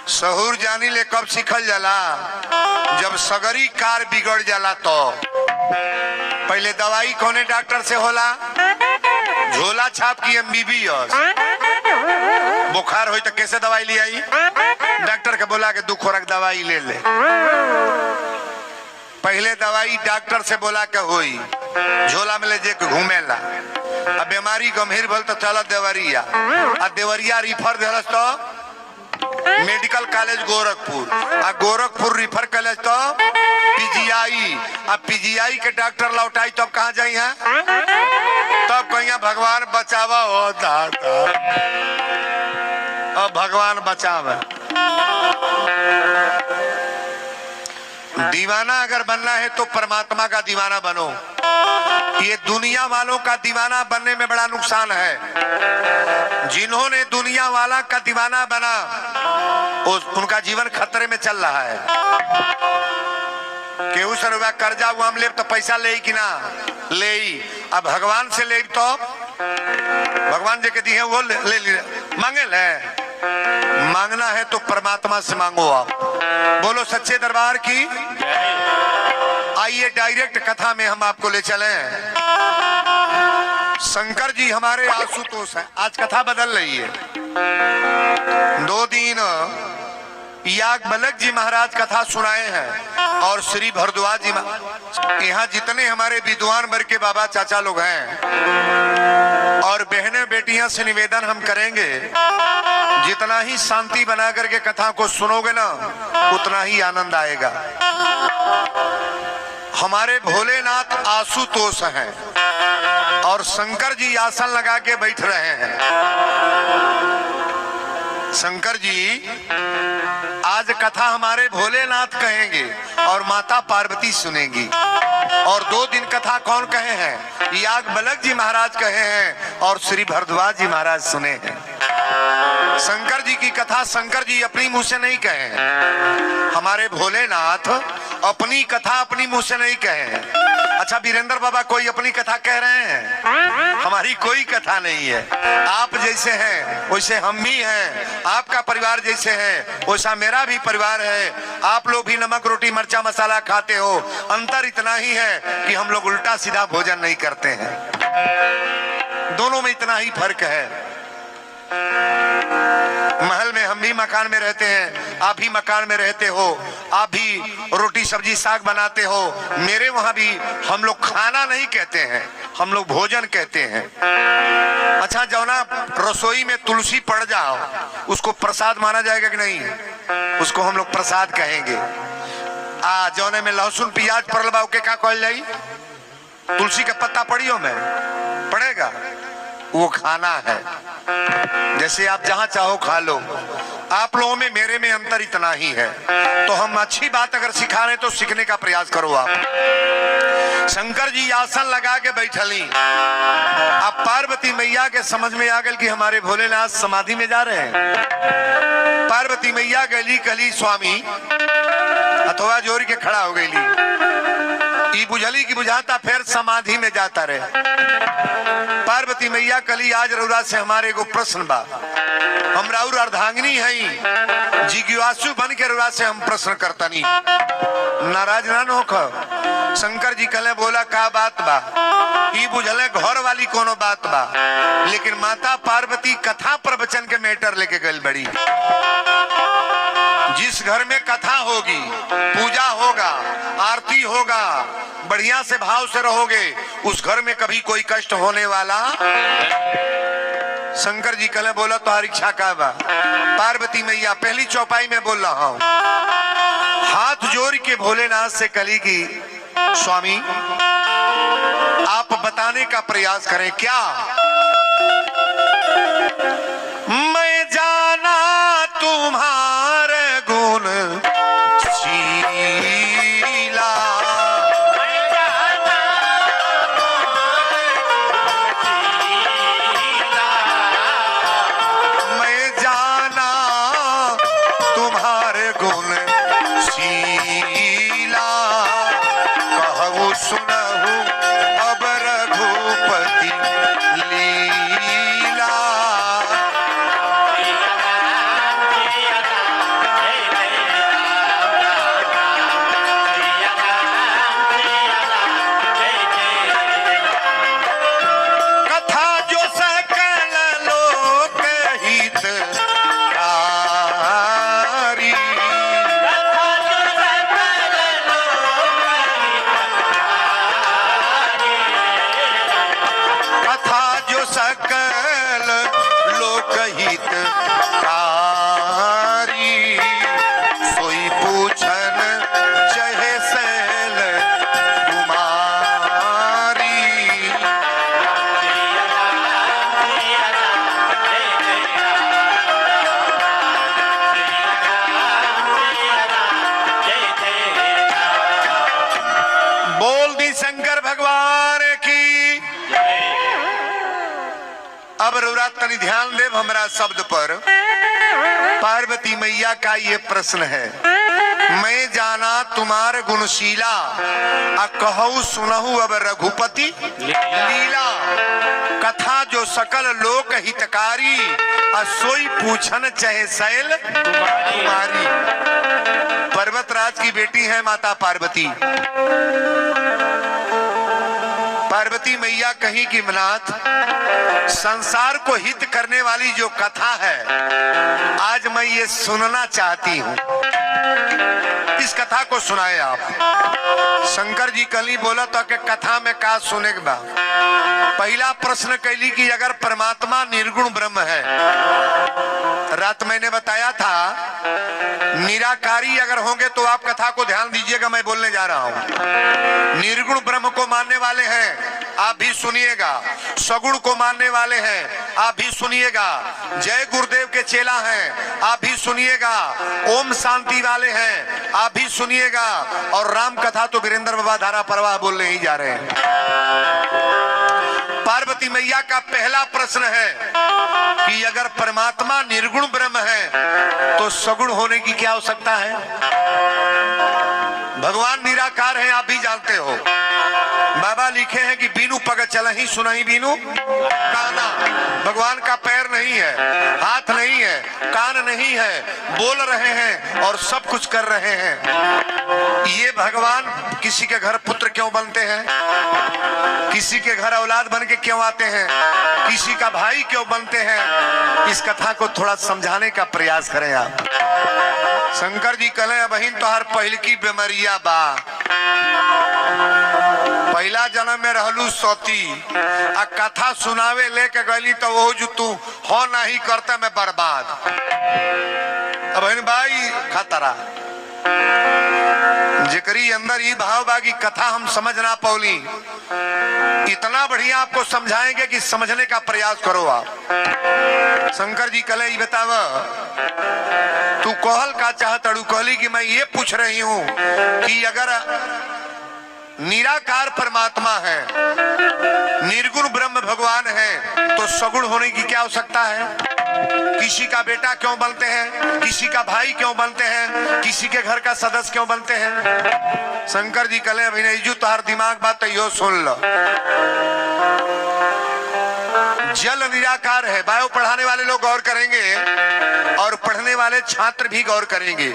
सहूर जानी ले कब सीखल जाला, जब सगरी कार बिगड़ जाला तो। पहले दवाई कौने डॉक्टर से होला, झोला छाप की MBBS। बुखार हो तो कैसे दवाई ले आई, डॉक्टर के बोला के 2 खुराक दवाई ले ले। पहले दवाई डॉक्टर से बोला के होई, झोला में ले जे के घूमेला। अब बीमारी गंभीर भल तो चल देवरिया, आ देवरिया रिफर दिलस तो मेडिकल कॉलेज गोरखपुर, आ गोरखपुर रिफर कॉलेज तो PGI, अब PGI के डॉक्टर लौटाई तब कहाँ जाई है, तब कहीं भगवान बचावा हो दादा, अब भगवान बचावे। दीवाना अगर बनना है तो परमात्मा का दीवाना बनो। ये दुनिया वालों का दीवाना बनने में बड़ा नुकसान है। जिन्होंने दुनिया वाला का दीवाना बना उनका जीवन खतरे में चल रहा है। केहू से रुपया कर्जा हुआ हम ले तो पैसा ले कि ना ले, अब भगवान से ले तो भगवान जी के दिए वो ले मांगे ले। मांगना है तो परमात्मा से मांगो। आप बोलो सच्चे दरबार की। आइए डायरेक्ट कथा में हम आपको ले चले। शंकर जी हमारे आशुतोष हैं। आज कथा बदल रही है। 2 दिन याज्ञवल्क्य जी महाराज कथा सुनाए हैं और श्री भारद्वाज जी, यहाँ जितने हमारे विद्वान वर्ग के बाबा चाचा लोग हैं और बहनें बेटियां से निवेदन हम करेंगे, जितना ही शांति बना करके कथा को सुनोगे ना उतना ही आनंद आएगा। हमारे भोलेनाथ आशुतोष हैं और शंकर जी आसन लगा के बैठ रहे हैं। शंकर जी आज कथा हमारे भोलेनाथ कहेंगे और माता पार्वती सुनेंगी। और 2 दिन कथा कौन कहे हैं, याज्ञवल्क्य जी महाराज कहे हैं और श्री भारद्वाज जी महाराज सुने हैं। शंकर जी की कथा शंकर जी अपनी मुंह से नहीं कहे, हमारे भोलेनाथ अपनी कथा अपनी मुंह से नहीं कहे। अच्छा वीरेंद्र बाबा कोई अपनी कथा कह रहे हैं, हमारी कोई कथा नहीं है। आप जैसे हैं वैसे हम भी हैं, आपका परिवार जैसे है वैसा मेरा भी परिवार है। आप लोग भी नमक रोटी मिर्चा मसाला खाते हो, अंतर इतना ही है कि हम लोग उल्टा सीधा भोजन नहीं करते हैं। दोनों में इतना ही फर्क है। महल में हम भी मकान में रहते हैं, आप भी मकान में रहते हो, आप भी रोटी सब्जी साग बनाते हो। मेरे वहां भी हम लोग खाना नहीं कहते हैं, हम लोग भोजन कहते हैं। अच्छा जौना रसोई में तुलसी पड़ जाओ उसको प्रसाद माना जाएगा कि नहीं, उसको हम लोग प्रसाद कहेंगे। जौने में लहसुन प्याज पड़ल बा के का कहल जाई, तुलसी का पत्ता पड़ियो में पड़ेगा, वो खाना है। जैसे आप जहां चाहो खा लो। आप लोगों में मेरे में अंतर इतना ही है। तो हम अच्छी बात अगर सिखा रहे तो सीखने का प्रयास करो आप। शंकर जी आसन लगा के बैठली। अब पार्वती मैया के समझ में आ गई कि हमारे भोलेनाथ समाधि में जा रहे हैं। पार्वती मैया गली कली स्वामी अथवा जोर के खड़ा हो गई, बुझली की बुझाता फिर समाधि में जाता रहे। पार्वती मैया कली आज रउरा से हमारे को प्रश्न बा, हम राउर अर्धांगिनी है, जिज्ञासु बन के रउरा से हम प्रश्न करतनी, नाराज ना होख। शंकर जी कहले बोला का बात बा, ई बुझले घर वाली कोनो बात बा, लेकिन माता पार्वती कथा प्रवचन के मैटर लेके गई बड़ी। जिस घर में कथा होगी, पूजा होगा, आरती होगा, बढ़िया से भाव से रहोगे, उस घर में कभी कोई कष्ट होने वाला। शंकर जी कल बोला तुम्हारी इच्छा का बा। पार्वती मैया पहली चौपाई में बोल रहा हूं, हाथ जोड़ के भोलेनाथ से कली की स्वामी आप बताने का प्रयास करें क्या। मैं जाना तुम्हारे गुण शीला, मैं जाना तुम्हारे गुण शीला, कहूँ सुनहु अब रघुपति लीला। रउरा तनी ध्यान देव हमरा शब्द पर। पार्वती मैया का ये प्रश्न है, मैं जाना तुम्हार गुणशीला, कहूँ सुनहु अब रघुपति लीला। कथा जो सकल लोक हितकारी, सोई पूछन चाहे शैल कुमारी। पर्वतराज की बेटी है माता पार्वती। पार्वती मैया कहीं की मनाथ, संसार को हित करने वाली जो कथा है आज मैं ये सुनना चाहती हूँ। इस कथा को सुनाए आप। शंकर जी कल ही बोला था कि कथा में का सुने के बाद पहला प्रश्न कैली कि अगर परमात्मा निर्गुण ब्रह्म है, रात मैंने बताया था निराकारी अगर होंगे तो आप कथा को ध्यान दीजिएगा, मैं बोलने जा रहा हूं। निर्गुण ब्रह्म को मानने वाले हैं आप भी सुनिएगा, सगुण को मानने वाले हैं आप भी सुनिएगा, जय गुरुदेव के चेला हैं आप भी सुनिएगा, ओम शांति वाले हैं आप भी सुनिएगा, और राम कथा तो वीरेंद्र बाबा धारा प्रवाह बोलने ही जा रहे हैं। पार्वती मैया का पहला प्रश्न है कि अगर परमात्मा निर्गुण ब्रह्म है तो सगुण होने की क्या आवश्यकता है? भगवान निराकार है आप भी जानते हो। बाबा लिखे हैं कि बीनू पग चलहि सुनहि बीनू काना। भगवान का पैर नहीं है, हाथ नहीं है, कान नहीं है, बोल रहे हैं और सब कुछ कर रहे हैं। ये भगवान किसी के घर पुत्र क्यों बनते हैं, किसी के घर औलाद बन के क्यों आते हैं, किसी का भाई क्यों बनते हैं, इस कथा को थोड़ा समझाने का प्रयास करें आप। शंकर जी कहे बहन तोहर पहल की बीमारिया बा, पहला जन्म में रहलू सोती, आ कथा सुनावे लेके गली तो वो जो तू हो नहीं करता मैं बर्बाद। अब बहन भाई खतरा जिकरी अंदर ये भाव बागी कथा हम समझ ना पौली, इतना बढ़िया आपको समझाएंगे कि समझने का प्रयास करो आप। शंकर जी कले बताव तू कहल का चाहत अड़ू, कहली कि मैं ये पूछ रही हूं कि अगर निराकार परमात्मा है, निर्गुण ब्रह्म भगवान है, तो सगुण होने की क्या आवश्यकता है? किसी का बेटा क्यों बनते हैं, किसी का भाई क्यों बनते हैं, किसी के घर का सदस्य क्यों बनते हैं? शंकर जी कले अभिनय जू तुहार दिमाग बात यो सुन लो। जल निराकार है, बायो पढ़ाने वाले लोग गौर करेंगे और पढ़ने वाले छात्र भी गौर करेंगे।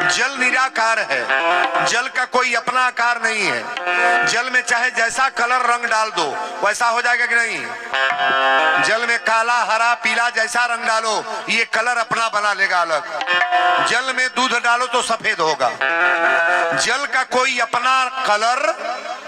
जल निराकार है, जल का कोई अपना आकार नहीं है। जल में चाहे जैसा कलर रंग डाल दो वैसा हो जाएगा कि नहीं? जल में काला हरा पीला जैसा रंग डालो ये कलर अपना बना लेगा अलग। जल में दूध डालो तो सफेद होगा। जल का कोई अपना कलर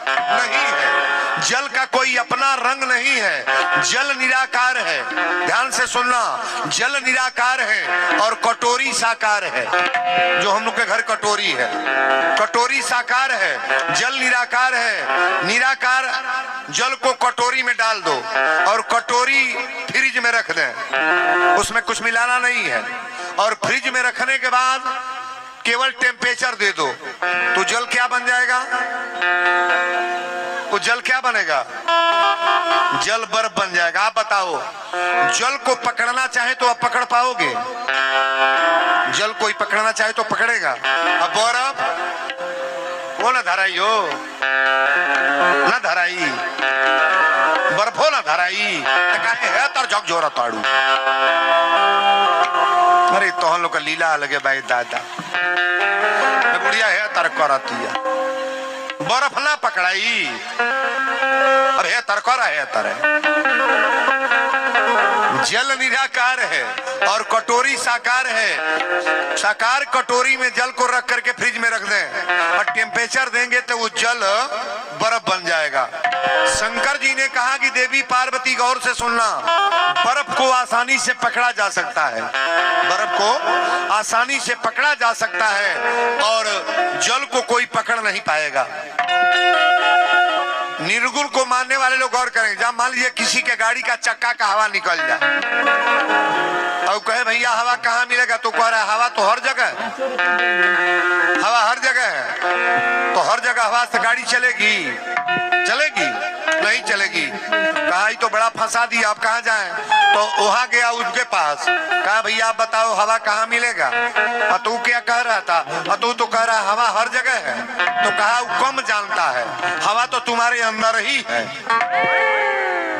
नहीं है, जल का कोई अपना रंग नहीं है, जल निराकार है। ध्यान से सुनना, जल निराकार है और कटोरी साकार है। जो हम लोग के घर कटोरी है, कटोरी साकार है, जल निराकार है। निराकार जल को कटोरी में डाल दो और कटोरी फ्रिज में रख दें, उसमें कुछ मिलाना नहीं है, और फ्रिज में रखने के बाद केवल टेम्परेचर दे दो तो जल क्या बन जाएगा? वो जल क्या बनेगा? जल बर्फ बन जाएगा। आप बताओ, जल को पकड़ना चाहे तो आप पकड़ पाओगे? जल कोई पकड़ना चाहे तो पकड़ेगा। अब बर्फ वो ना धराई हो, ना धराई बर्फ हो ना धराई है तर झक जोरा ताड़ू। अरे तो हम लोग का लीला लगे भाई दादा, बुढ़िया है तर करतिया बर्फ ना पकड़ाई, अब है तर करा है तर। जल निराकार है और कटोरी साकार है। साकार कटोरी में जल को रख करके फ्रिज में रख दें और टेम्परेचर देंगे तो वो जल बर्फ बन जाएगा। शंकर जी ने कहा कि देवी पार्वती गौर से सुनना, बर्फ को आसानी से पकड़ा जा सकता है, बर्फ को आसानी से पकड़ा जा सकता है और जल को कोई पकड़ नहीं पाएगा। निर्गुण को मानने वाले लोग गौर करेंगे। जब मान लीजिए किसी के गाड़ी का चक्का का हवा निकल जाए और कहे भैया हवा कहाँ मिलेगा, तो कह रहा है हवा तो हर जगह है, हवा हर जगह है, तो हर जगह हवा से गाड़ी चलेगी? चलेगी नहीं चलेगी। कहा तो बड़ा फंसा दिया, आप कहाँ जाएं? तो वहां गया उनके पास, कहा भैया आप बताओ हवा कहाँ मिलेगा? तू क्या कह रहा था? तू तो कह रहा है हवा हर जगह है। तो कहा वो कम जानता है, हवा तो तुम्हारे अंदर ही है,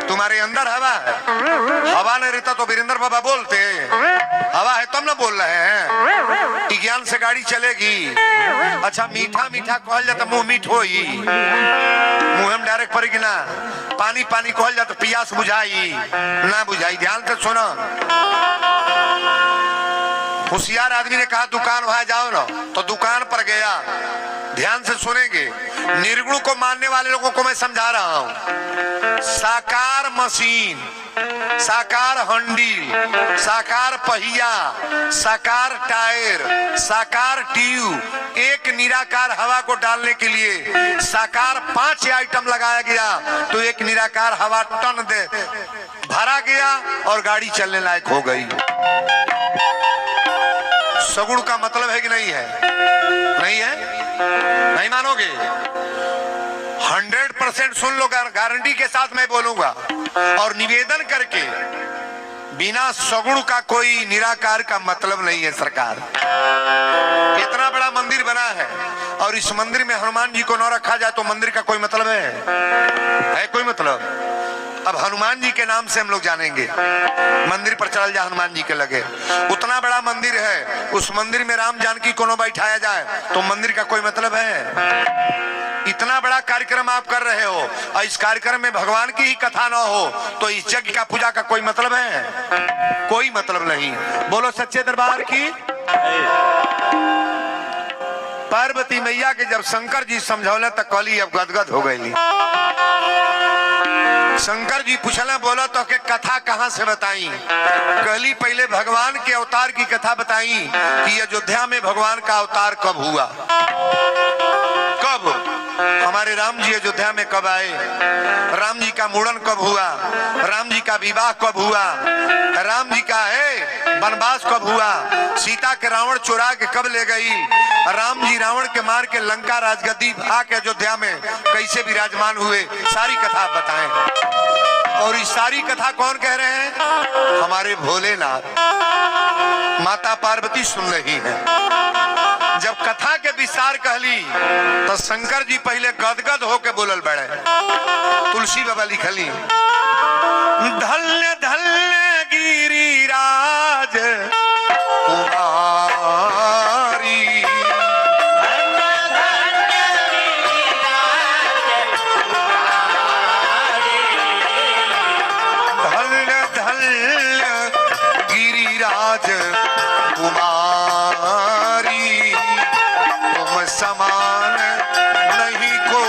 तुम्हारे अंदर हवा है। हवा नहीं रहता तो वीरेंद्र बाबा बोलते, हवा है तब ना बोल रहे हैं। विज्ञान से गाड़ी चलेगी। अच्छा मीठा मीठा कहल जाता मुंह मीठ होई, मुंह में डायरेक्ट पड़ेगी ना। पानी पानी कहल जाता प्यास बुझाई ना बुझाई। ध्यान से सुनो, होशियार आदमी ने कहा दुकान वहां जाओ ना, तो दुकान पर गया। ध्यान से सुनेंगे, निर्गुण को मानने वाले लोगों को मैं समझा रहा हूं। साकार मशीन, साकार हंडी, साकार पहिया, साकार टायर, साकार ट्यूब, एक निराकार हवा को डालने के लिए साकार 5 आइटम लगाया गया तो एक निराकार हवा टन दे भरा गया और गाड़ी चलने लायक हो गई। सगुण का मतलब है कि नहीं है? नहीं है? नहीं मानोगे? 100% सुन लो, गारंटी के साथ मैं बोलूंगा और निवेदन करके, बिना सगुण का कोई निराकार का मतलब नहीं है। सरकार इतना बड़ा मंदिर बना है और इस मंदिर में हनुमान जी को न रखा जाए तो मंदिर का कोई मतलब है कोई मतलब? अब हनुमान जी के नाम से हम लोग जानेंगे, मंदिर पर चल जा हनुमान जी के लगे। उतना बड़ा मंदिर है, उस मंदिर में राम जानकी को न बैठाया जाए तो मंदिर का कोई मतलब है? इतना बड़ा कार्यक्रम आप कर रहे हो और इस कार्यक्रम में भगवान की ही कथा न हो तो इस यज्ञ का पूजा का कोई मतलब है? कोई मतलब नहीं। बोलो सच्चे दरबार की। पार्वती मैया के जब शंकर जी समझौले तो कली अब गदगद हो गई। शंकर जी पूछला, बोला तो के कथा कहां से बताई? कहली पहले भगवान के अवतार की कथा बताई कि अयोध्या में भगवान का अवतार कब हुआ, कब हमारे राम जी अयोध्या में कब आए, राम जी का मुंडन कब हुआ, राम जी का विवाह कब हुआ, राम जी का है वनवास कब हुआ, सीता के रावण चुरा के कब ले गई, राम जी रावण के मार के लंका राजगद्दी आके अयोध्या में कैसे विराजमान हुए, सारी कथा बताएं। और इस सारी कथा कौन कह रहे हैं? हमारे भोलेनाथ, माता पार्वती सुन रही है। जब कथा के विस्तार कहली तो शंकर जी पहले गदगद होके बोलल बड़े। तुलसी बाबा लिखली, धन्य धन्य गिरिराज कुमारी, धन्य धन्य गिरिराज कुमारी, तुम समान नहीं को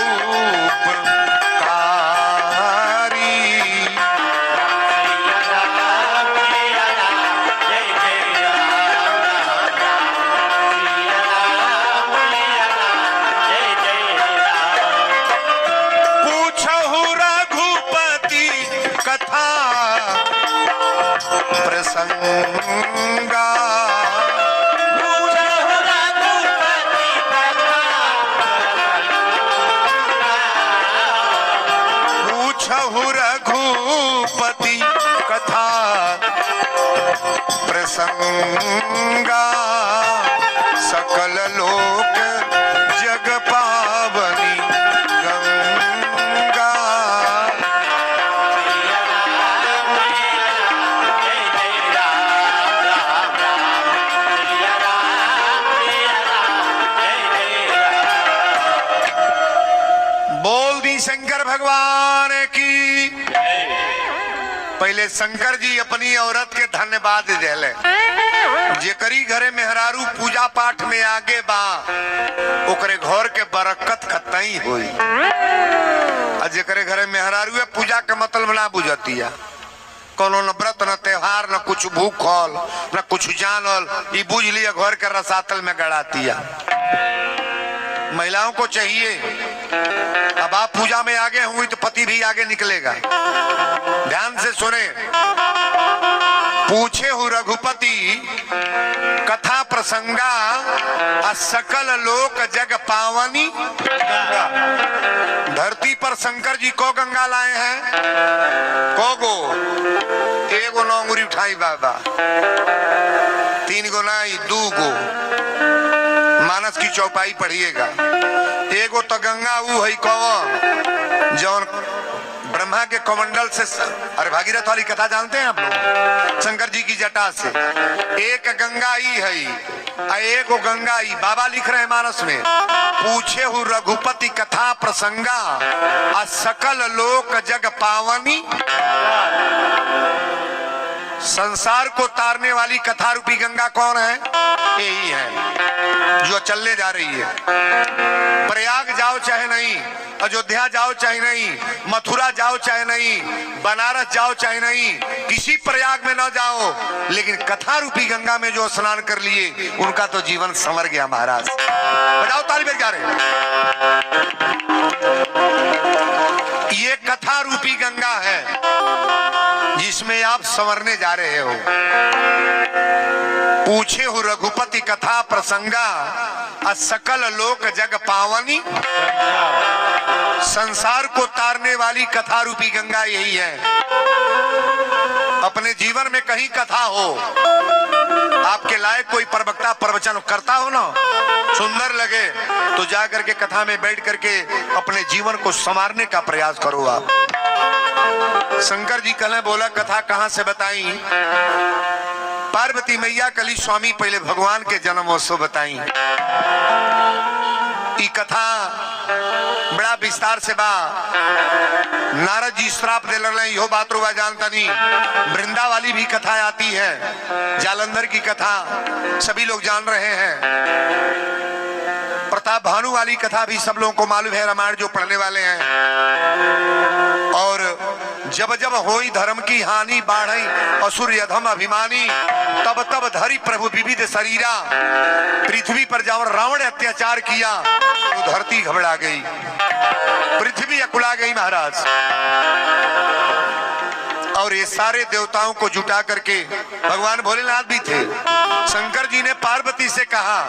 प्रसंगा, पूछहु रघुपति कथा प्रसंगा, सकल लोक जग पावनी गंगा। शंकर भगवान की। पहले शंकर जी अपनी औरत के धन्यवाद दिले, जेकरी घरे मेहरारू पूजा पाठ में आगे बा ओकरे घर के बरकत खतई हुई, और जेकरे घरे मेहरारू पूजा के मतलब ना बुझतिया, कोनो न व्रत न त्योहार न कुछ भूखल न कुछ जानल, ये बुझ लिया घर के रसातल में गड़ातिया। महिलाओं को चाहिए, अब आप पूजा में आगे हुई तो पति भी आगे निकलेगा। ध्यान से सुने, पूछे हूँ रघुपति कथा प्रसंगा सकल लोक जग पावनी गंगा। धरती पर शंकर जी को गंगा लाए हैं, को गो एगो नौंगुरी उठाई बाबा, 3 गो नाई 2 गो, मानस की चौपाई पढ़िएगा। एगो तो गंगा ऊ है कौन जौन ब्रह्मा के कमंडल से, अरे भागीरथ वाली कथा जानते हैं आप लोग, शंकर जी की जटा से एक गंगा ई है, एक गंगा ई बाबा लिख रहे हैं मानस में, पूछे हु रघुपति कथा प्रसंगा आ सकल लोक जग पावनी। संसार को तारने वाली कथा रूपी गंगा कौन है? यही है जो चलने जा रही है। प्रयाग जाओ चाहे नहीं, अयोध्या जाओ चाहे नहीं, मथुरा जाओ चाहे नहीं, बनारस जाओ चाहे नहीं, किसी प्रयाग में न जाओ, लेकिन कथा रूपी गंगा में जो स्नान कर लिए उनका तो जीवन संवर गया महाराज। बजाओ ताली बजा रहे। ये कथा रूपी गंगा है जिसमें आप संवरने जा रहे हो। पूछे हो रघुपति कथा प्रसंगा सकल लोक जग पावनी। संसार को तारने वाली कथा रूपी गंगा यही है। अपने जीवन में कहीं कथा हो, आपके लायक कोई प्रवक्ता प्रवचन करता हो ना, सुंदर लगे तो जाकर के कथा में बैठ करके अपने जीवन को संवारने का प्रयास करो आप। शंकर जी कल बोला कथा कहां से बताई? पार्वती मैया कली स्वामी पहले भगवान के जन्मोत्सव बताई। ई कथा बड़ा विस्तार से बा। नारद जी श्राप दे रहे यो बात रुआ जानता नहीं। वृंदा वाली भी कथा आती है, जालंधर की कथा सभी लोग जान रहे हैं। प्रताप भानु वाली कथा भी सब लोगों को मालूम है, रामायण जो पढ़ने वाले हैं। और जब जब होई धर्म की हानि बाढ़ई असुर अधम अभिमानी, तब तब धरी प्रभु विविध शरीरा। पृथ्वी पर जब रावण अत्याचार किया तो धरती घबरा गई, पृथ्वी अकुला गई महाराज। और ये सारे देवताओं को जुटा करके भगवान भोलेनाथ भी थे। शंकर जी ने पार्वती से कहा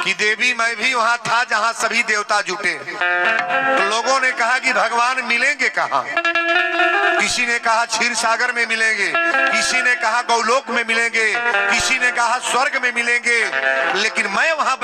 कि देवी मैं भी वहां था जहां सभी देवता जुटे। तो लोगों ने कहा कि भगवान मिलेंगे कहां? किसी ने कहा क्षीर सागर में मिलेंगे, किसी ने कहा गौलोक में मिलेंगे, किसी ने कहा स्वर्ग में मिलेंगे, लेकिन मैं वहां